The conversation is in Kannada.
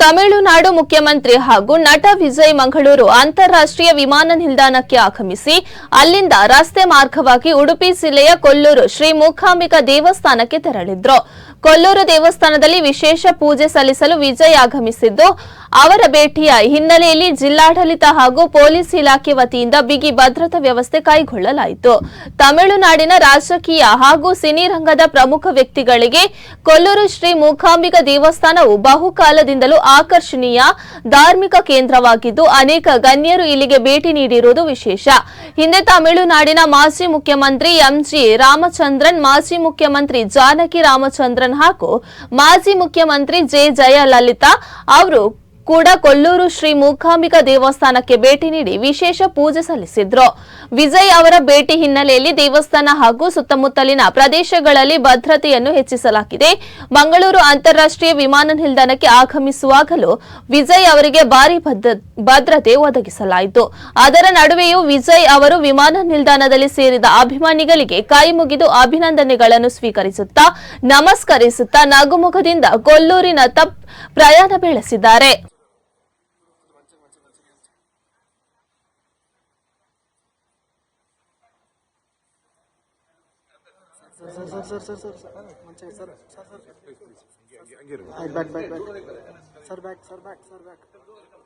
ತಮಿಳುನಾಡು ಮುಖ್ಯಮಂತ್ರಿ ಹಾಗೂ ನಟ ವಿಜಯ್ ಮಂಗಳೂರು ಅಂತಾರಾಷ್ಟ್ರೀಯ ವಿಮಾನ ನಿಲ್ದಾಣಕ್ಕೆ ಆಗಮಿಸಿ ಅಲ್ಲಿಂದ ರಸ್ತೆ ಮಾರ್ಗವಾಗಿ ಉಡುಪಿ ಜಿಲ್ಲೆಯ ಕೊಲ್ಲೂರು ಶ್ರೀ ಮೂಕಾಂಬಿಕಾ ದೇವಸ್ಥಾನಕ್ಕೆ ತೆರಳಿದ್ರು. ಕೊಲ್ಲೂರು ದೇವಸ್ಥಾನದಲ್ಲಿ ವಿಶೇಷ ಪೂಜೆ ಸಲ್ಲಿಸಲು ವಿಜಯ್ ಆಗಮಿಸಿದ್ದು, ಅವರ ಭೇಟಿಯ ಹಿನ್ನೆಲೆಯಲ್ಲಿ ಜಿಲ್ಲಾಡಳಿತ ಹಾಗೂ ಪೊಲೀಸ್ ಇಲಾಖೆ ವತಿಯಿಂದ ಬಿಗಿ ಭದ್ರತಾ ವ್ಯವಸ್ಥೆ ಕೈಗೊಳ್ಳಲಾಯಿತು. ತಮಿಳುನಾಡಿನ ರಾಜಕೀಯ ಹಾಗೂ ಸಿನಿರಂಗದ ಪ್ರಮುಖ ವ್ಯಕ್ತಿಗಳಿಗೆ ಕೊಲ್ಲೂರು ಶ್ರೀ ಮೂಕಾಂಬಿಕಾ ದೇವಸ್ಥಾನವು ಬಹುಕಾಲದಿಂದಲೂ ಆಕರ್ಷಣೀಯ ಧಾರ್ಮಿಕ ಕೇಂದ್ರವಾಗಿದ್ದು, ಅನೇಕ ಗಣ್ಯರು ಇಲ್ಲಿಗೆ ಭೇಟಿ ನೀಡಿರುವುದು ವಿಶೇಷ. ಹಿಂದೆ ತಮಿಳುನಾಡಿನ ಮಾಜಿ ಮುಖ್ಯಮಂತ್ರಿ ಎಂಜಿ ರಾಮಚಂದ್ರನ್, ಮಾಜಿ ಮುಖ್ಯಮಂತ್ರಿ ಜಾನಕಿ ರಾಮಚಂದ್ರನ್ ಹಾಗೂ ಮಾಜಿ ಮುಖ್ಯಮಂತ್ರಿ ಜಯಲಲಿತಾ ಅವರು ಕೂಡ ಕೊಲ್ಲೂರು ಶ್ರೀ ಮೂಕಾಂಬಿಕಾ ದೇವಸ್ಥಾನಕ್ಕೆ ಭೇಟಿ ನೀಡಿ ವಿಶೇಷ ಪೂಜೆ ಸಲ್ಲಿಸಿದ್ರು. ವಿಜಯ್ ಅವರ ಭೇಟಿ ಹಿನ್ನೆಲೆಯಲ್ಲಿ ದೇವಸ್ಥಾನ ಹಾಗೂ ಸುತ್ತಮುತ್ತಲಿನ ಪ್ರದೇಶಗಳಲ್ಲಿ ಭದ್ರತೆಯನ್ನು ಹೆಚ್ಚಿಸಲಾಗಿದೆ. ಮಂಗಳೂರು ಅಂತಾರಾಷ್ಟ್ರೀಯ ವಿಮಾನ ನಿಲ್ದಾಣಕ್ಕೆ ಆಗಮಿಸುವಾಗಲೂ ವಿಜಯ್ ಅವರಿಗೆ ಭಾರಿ ಭದ್ರತೆ ಒದಗಿಸಲಾಯಿತು. ಅದರ ನಡುವೆಯೂ ವಿಜಯ್ ಅವರು ವಿಮಾನ ನಿಲ್ದಾಣದಲ್ಲಿ ಸೇರಿದ ಅಭಿಮಾನಿಗಳಿಗೆ ಕೈ ಮುಗಿದು ಅಭಿನಂದನೆಗಳನ್ನು ಸ್ವೀಕರಿಸುತ್ತಾ ನಮಸ್ಕರಿಸುತ್ತಾ ನಗುಮುಖದಿಂದ ಕೊಲ್ಲೂರಿನತ್ತ ಪ್ರಯಾಣ ಬೆಳೆಸಿದ್ದಾರೆ. Back. Sir, back.